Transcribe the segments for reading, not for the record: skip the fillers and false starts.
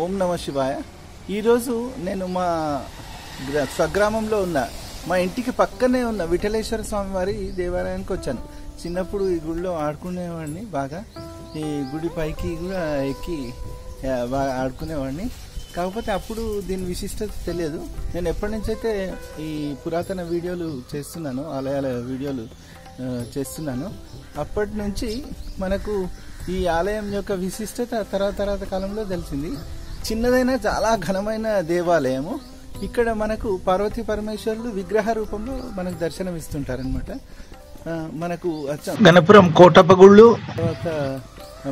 ఓం నమ శివాయ. ఈరోజు నేను మా స్వగ్రామంలో ఉన్న మా ఇంటికి పక్కనే ఉన్న విఠలేశ్వర స్వామి వారి దేవాలయానికి వచ్చాను. చిన్నప్పుడు ఈ గుడిలో ఆడుకునేవాడిని బాగా. ఈ గుడి పైకి కూడా ఎక్కి బాగా ఆడుకునేవాడిని. కాకపోతే అప్పుడు దీని విశిష్టత తెలియదు. నేను ఎప్పటి నుంచి అయితే ఈ పురాతన వీడియోలు చేస్తున్నాను, ఆలయాల వీడియోలు చేస్తున్నాను, అప్పటి నుంచి మనకు ఈ ఆలయం యొక్క విశిష్టత తర్వాత కాలంలో తెలిసింది. చిన్నదైన చాలా ఘనమైన దేవాలయము. ఇక్కడ మనకు పార్వతీ పరమేశ్వరులు విగ్రహ రూపంలో మనకు దర్శనమిస్తుంటారనమాట. మనకు గణపురం కోటప్పగుళ్ళు, తర్వాత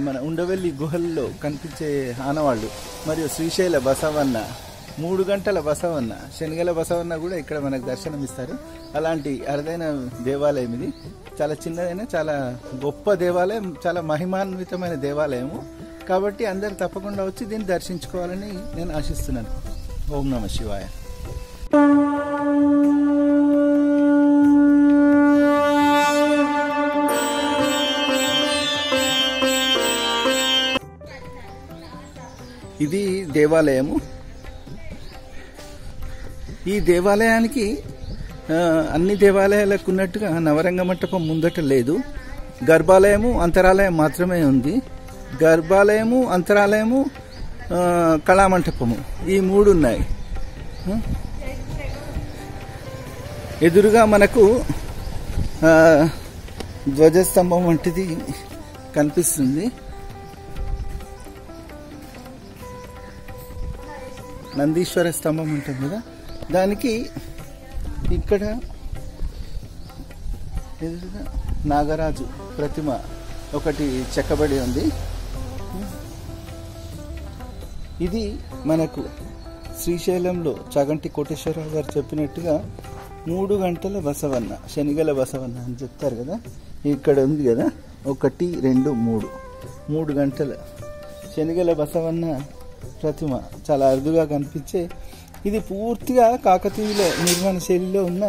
మన ఉండవెల్లి గుహల్లో కనిపించే ఆనవాళ్ళు, మరియు శ్రీశైల బసవన్న, 3 గంటల బసవన్న, శనిగల బసవన్న కూడా ఇక్కడ మనకు దర్శనమిస్తారు. అలాంటి అరుదైన దేవాలయం ఇది. చాలా చిన్నదైన చాలా గొప్ప దేవాలయం, చాలా మహిమాన్వితమైన దేవాలయము. కాబట్టి అందరు తప్పకుండా వచ్చి దీన్ని దర్శించుకోవాలని నేను ఆశిస్తున్నాను. ఓం నమ శివాయ. ఇది దేవాలయము. ఈ దేవాలయానికి అన్ని దేవాలయాలకు ఉన్నట్టుగా నవరంగ మంటపం ముందట లేదు. గర్భాలయము, అంతరాలయం మాత్రమే ఉంది. గర్భాలయము, అంతరాలయము, కళామంటపము, ఈ 3 ఉన్నాయి. ఎదురుగా మనకు ధ్వజస్తంభం వంటిది కనిపిస్తుంది. నందీశ్వర స్తంభం ఉంటుంది కదా, దానికి ఇక్కడ ఎదురుగా నాగరాజు ప్రతిమ ఒకటి చెక్కబడి ఉంది. ఇది మనకు శ్రీశైలంలో చాగంటి కోటేశ్వరరావు గారు చెప్పినట్టుగా 3 గంటల బసవన్న, శనిగల బసవన్న అని చెప్తారు కదా. ఇక్కడ ఉంది కదా, 1, 2, 3 గంటల శనిగల బసవన్న ప్రతిమ చాలా అరుదుగా కనిపించే. ఇది పూర్తిగా కాకతీయుల నిర్మాణ శైలిలో ఉన్న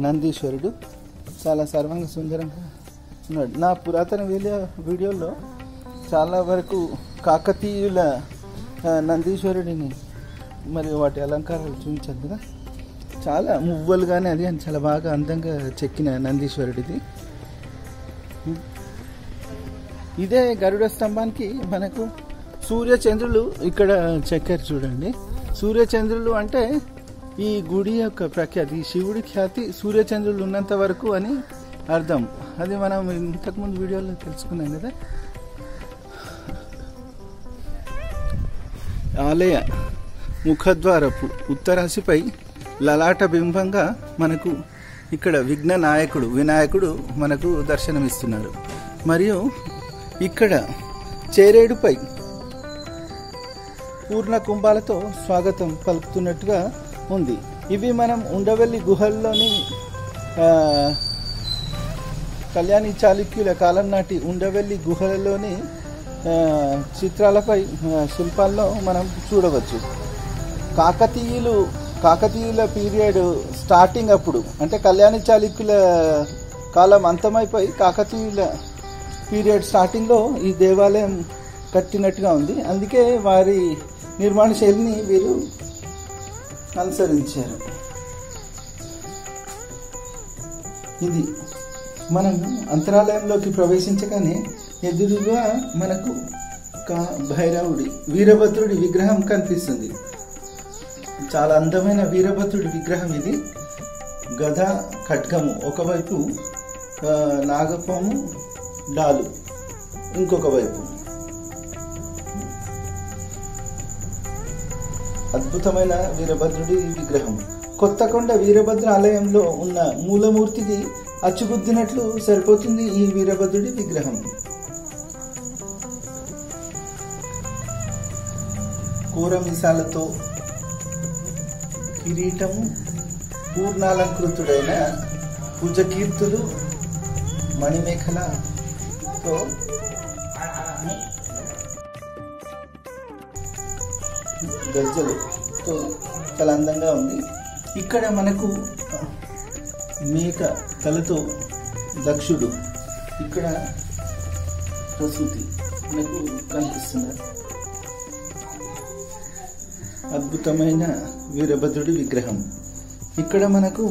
నందీశ్వరుడు. చాలా సర్వంగ సుందరంగా ఉన్నాడు. నా పురాతన వీడియోలో చాలా వరకు కాకతీయుల నందీశ్వరుడిని మరియు వాటి అలంకారాలు చూపించాను కదా. చాలా మువ్వలు కానీ అది అని చాలా బాగా అందంగా చెక్కిన నందీశ్వరుడిది. ఇదే గరుడ స్తంభానికి మనకు సూర్యచంద్రులు ఇక్కడ చెక్కారు చూడండి. సూర్యచంద్రులు అంటే ఈ గుడి యొక్క ప్రఖ్యాతి, శివుడి ఖ్యాతి సూర్యచంద్రులు ఉన్నంత వరకు అని అర్థం. అది మనం ఇంతకుముందు వీడియోలో తెలుసుకున్నాం కదా. ఆలయ ముఖద్వారపు ఉత్తరాశిపై లలాట బింబంగా మనకు ఇక్కడ విఘ్న నాయకుడు వినాయకుడు మనకు దర్శనమిస్తున్నారు. మరియు ఇక్కడ చేరేడుపై పూర్ణ కుంభాలతో స్వాగతం పలుకుతున్నట్టుగా ఉంది. ఇవి మనం ఉండవెల్లి గుహల్లోని కళ్యాణి చాళుక్యుల కాలం నాటి ఉండవెల్లి గుహలలోని చిత్రాలపై శిల్పాల్లో మనం చూడవచ్చు. కాకతీయుల పీరియడ్ స్టార్టింగ్ అప్పుడు, అంటే కళ్యాణి చాళుక్యుల కాలం అంతమైపోయి కాకతీయుల పీరియడ్ స్టార్టింగ్లో ఈ దేవాలయం కట్టినట్టుగా ఉంది. అందుకే వారి నిర్మాణ శైలిని వీరు అనుసరించారు. ఇది మనం అంతరాలయంలోకి ప్రవేశించగానే ఎదురుగా మనకు భైరవుడి, వీరభద్రుడి విగ్రహం కనిపిస్తుంది. చాలా అందమైన వీరభద్రుడి విగ్రహం ఇది. గద, ఖడ్గము ఒకవైపు, నాగపాము, డాలు ఇంకొక వైపు. అద్భుతమైన వీరభద్రుడి విగ్రహం. కొత్తకొండ వీరభద్ర ఆలయంలో ఉన్న మూలమూర్తికి అచ్చుగుద్దినట్లు సరిపోతుంది ఈ వీరభద్రుడి విగ్రహం. కూరమీసాలతో కిరీటము, పూర్ణాలంకృతుడైన పూజకీర్తులు, మణిమేఖలతో గజ్జలతో చాలా అందంగా ఉంది. ఇక్కడ మనకు మేక తలతో దక్షుడు, ఇక్కడ ప్రసూతి మనకు కనిపిస్తున్నారు. అద్భుతమైన వీరభద్రుడి విగ్రహం. ఇక్కడ మనకు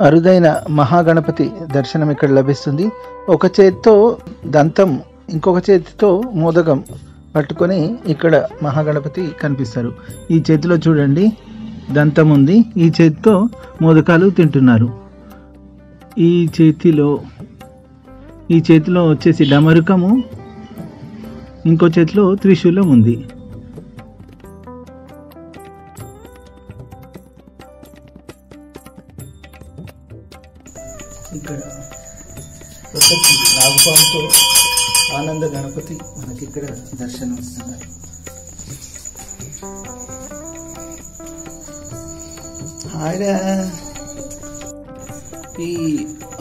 అరుదైన మహాగణపతి దర్శనం ఇక్కడ లభిస్తుంది. ఒక చేతితో దంతం, ఇంకొక చేతితో మోదకం పట్టుకొని ఇక్కడ మహాగణపతి కనిపిస్తారు. ఈ చేతిలో చూడండి దంతం ఉంది, ఈ చేతితో మోదకాలు తింటున్నారు. ఈ చేతిలో వచ్చేసి డమరుకము, ఇంకో చేతిలో త్రిశూలం ఉంది. ఇక్కడ నాగపాలతో ఆనంద గణపతి మనకి ఇక్కడ దర్శనం ఇస్తున్నారు. ఈ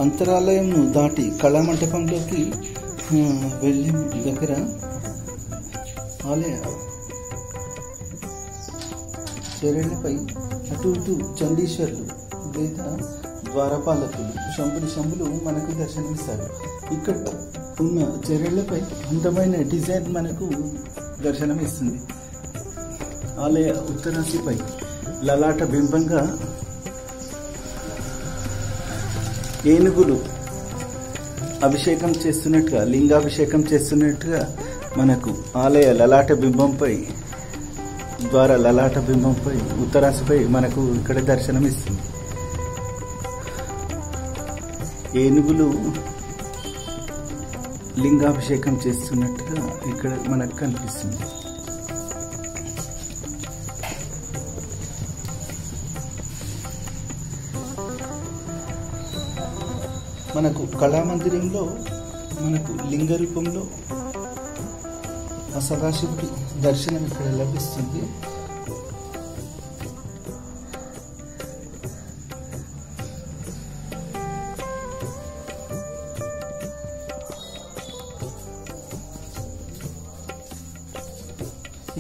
అంతరాలయంను దాటి కళామంటపంలోకి వెళ్ళే దగ్గర ఆలయ చర్యలపై అటు ఇటు చండీశ్వరులు లేదా ద్వారపాలకులు శంభులు మనకు దర్శనమిస్తారు. ఇక్కడ ఉన్న చర్యలపై అందమైన డిజైన్ మనకు దర్శనమిస్తుంది. ఆలయ ఉత్తరాసిపై లలాట బింబంగా ఏనుగులు అభిషేకం చేస్తున్నట్టుగా, లింగాభిషేకం చేస్తున్నట్టుగా మనకు ఆలయ లలాట బింబంపై ఉత్తరాసిపై మనకు ఇక్కడ దర్శనమిస్తుంది. ఏనుగులు లింగాభిషేకం చేస్తున్నట్టుగా ఇక్కడ మనకు కనిపిస్తుంది. మనకు కళామందిరంలో మనకు లింగ రూపంలో సదాశివుడి దర్శనం ఇక్కడ లభిస్తుంది.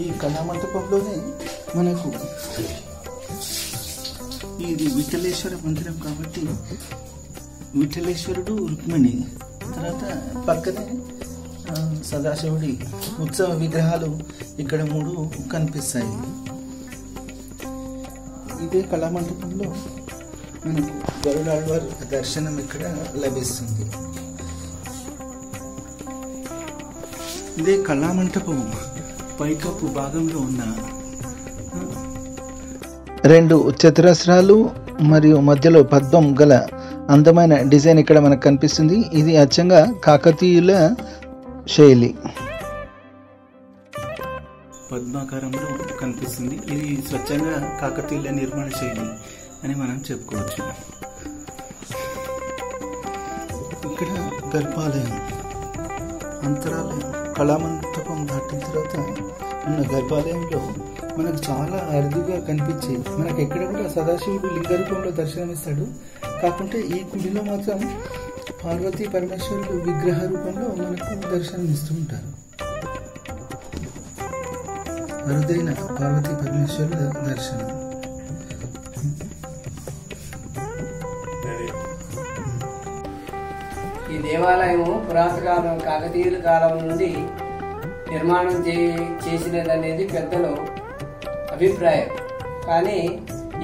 ఈ కళామంటపంలోనే మనకు ఇది విఠలేశ్వర మందిరం కాబట్టి విఠలేశ్వరుడు, రుక్మిణి, తర్వాత పక్కనే సదాశివుడి ఉత్సవ విగ్రహాలు ఇక్కడ 3 కనిపిస్తాయి. ఇదే కళామంటపంలో మనకు గరుడాళ్వార్ దర్శనం ఇక్కడ లభిస్తుంది. ఇదే కళామంటపం పైకప్పు భాగంలో ఉన్న 2 చతురస్రాలు మరియు మధ్యలో పద్మం గల అందమైన డిజైన్ ఇక్కడ మనకు కనిపిస్తుంది. ఇది అచ్చంగా కాకతీయుల శైలి, పద్మాకారంలో కనిపిస్తుంది. ఇది స్వచ్ఛంగా కాకతీయుల నిర్మాణ శైలి అని మనం చెప్పుకోవచ్చు. ఇక్కడ గర్భాలయం, అంతరాలయం, కళామంటపం దాటిన తర్వాత ఉన్న గర్భాలయంలో మనకు చాలా అరుదుగా కనిపించే, మనకు ఎక్కడ కూడా సదాశివుడు లింగ రూపంలో దర్శనమిస్తాడు. కాకుంటే ఈ గుడిలో మాత్రం పార్వతీ పరమేశ్వరుడు విగ్రహ రూపంలో మనకు దర్శనమిస్తూ ఉంటారు. అరుదైన పార్వతీ పరమేశ్వరుడు దర్శనం. ఈ దేవాలయము పురాతన కాకతీయుల కాలం నుండి నిర్మాణం చేసినదనేది పెద్దలు అభిప్రాయం. కానీ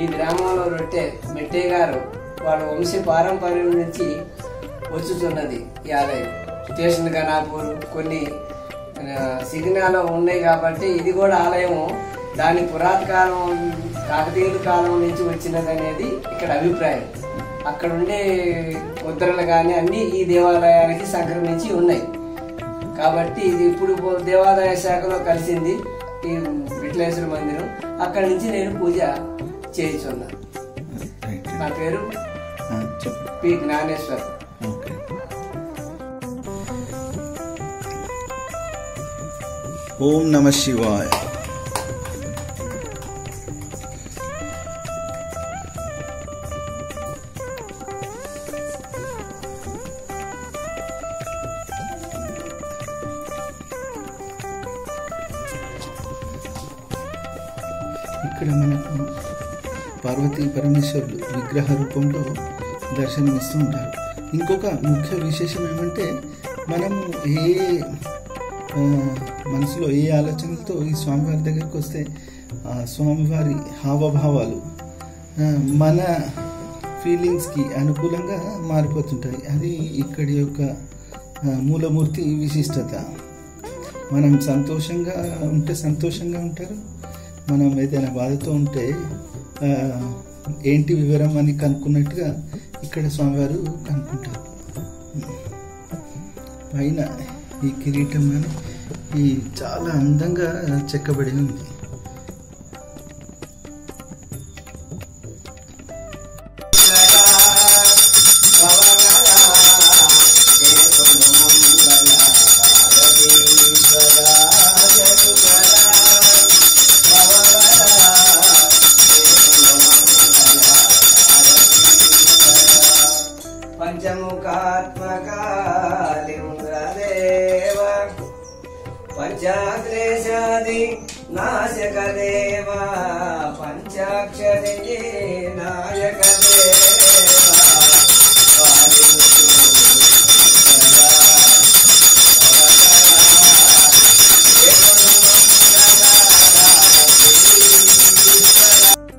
ఈ గ్రామంలో మెట్టే గారు వాళ్ళ వంశ పారంపర్యం నుంచి వచ్చుతున్నది ఈ ఆలయం. స్టేషన్ గణాపూర్ కొన్ని సిగ్నల్ ఉన్నాయి కాబట్టి ఇది కూడా ఆలయము దాని పురాతకాలం కాకతీయుల కాలం నుంచి వచ్చినదనేది ఇక్కడ అభిప్రాయం. అక్కడ ఉండే ముద్రలు కానీ అన్నీ ఈ దేవాలయానికి సంక్రమించి ఉన్నాయి. కాబట్టి ఇది ఇప్పుడు దేవాదాయ శాఖలో కలిసింది ఈ విఠలేశ్వర మందిరం. అక్కడి నుంచి నేను పూజ చేయించున్నాను. నా పేరు పి జ్ఞానేశ్వర్. ఓం నమః శివాయ. ఇక్కడ మనకు పార్వతీ పరమేశ్వరులు విగ్రహ రూపంలో దర్శనమిస్తూ ఉంటారు. ఇంకొక ముఖ్య విశేషం ఏమంటే మనము ఏ మనసులో ఏ ఆలోచనలతో ఈ స్వామివారి దగ్గరికి వస్తే ఆ స్వామివారి హావభావాలు మన ఫీలింగ్స్కి అనుకూలంగా మారిపోతుంటాయి. అది ఇక్కడి యొక్క మూలమూర్తి విశిష్టత. మనం సంతోషంగా ఉంటే సంతోషంగా ఉంటారు, మనం ఏదైనా బాధతో ఉంటే ఏంటి వివరం అని కనుక్కున్నట్టుగా ఇక్కడ స్వామివారు కనుక్కుంటారు. పైన ఈ కిరీటం అని ఈ చాలా అందంగా చెక్కబడి ఉంది. పంచముఖాత్మకాలింద్రదేవ పంచాగ్రేశాది నాశక దేవ పంచాక్షరి నాయక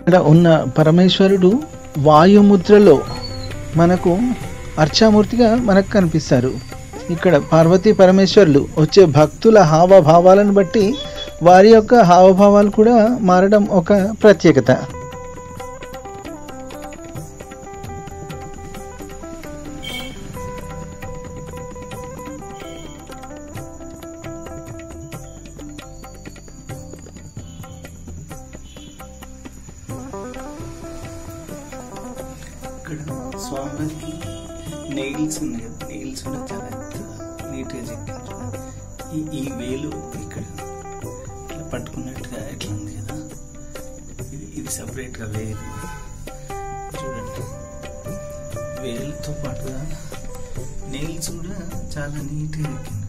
ఇక్కడ ఉన్న పరమేశ్వరుడు వాయుముద్రలో మనకు అర్చామూర్తిగా మనకు కనిపిస్తారు. ఇక్కడ పార్వతీ పరమేశ్వరులు వచ్చే భక్తుల హావభావాలను బట్టి వారి యొక్క హావభావాలు కూడా మారడం ఒక ప్రత్యేకత. ఇక్కడ స్వామివారికి నెయిల్స్ ఉన్నాయి కదా, నెయిల్స్ కూడా చాలా నీట్గా చెక్కారు. ఈ వేలు ఇక్కడ ఇట్లా పట్టుకున్నట్టుగా ఎట్లా ఉంది కదా, ఇది సపరేట్గా లేదు. చూడండి, వేలుతో పాటుగా నెయిల్స్ కూడా చాలా నీట్గా చెక్కింది.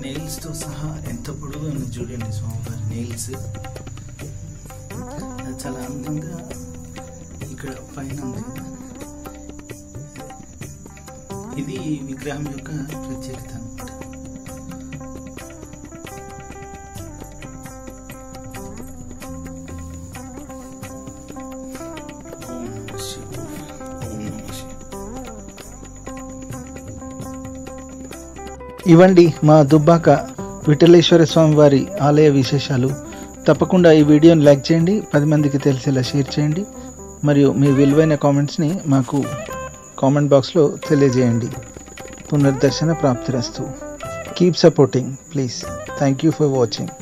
నెయిల్స్తో సహా ఎంత పొడుగు ఉంది చూడండి స్వామివారి నెయిల్స్. చాలా అందంగా ఇక్కడ పైన ఉంది. ఇది విగ్రహం యొక్క ప్రత్యేకత అన్నమాట. ఇవండి మా దుబ్బాక విఠలేశ్వర స్వామి వారి ఆలయ విశేషాలు. తప్పకుండా ఈ వీడియోని లైక్ చేయండి, 10 మందికి తెలిసేలా షేర్ చేయండి, మరియు మీ విలువైన కామెంట్స్ని మాకు కామెంట్ బాక్స్లో తెలియజేయండి. పునర్దర్శన ప్రాప్తిరస్తు. Keep supporting please. Thank you for watching.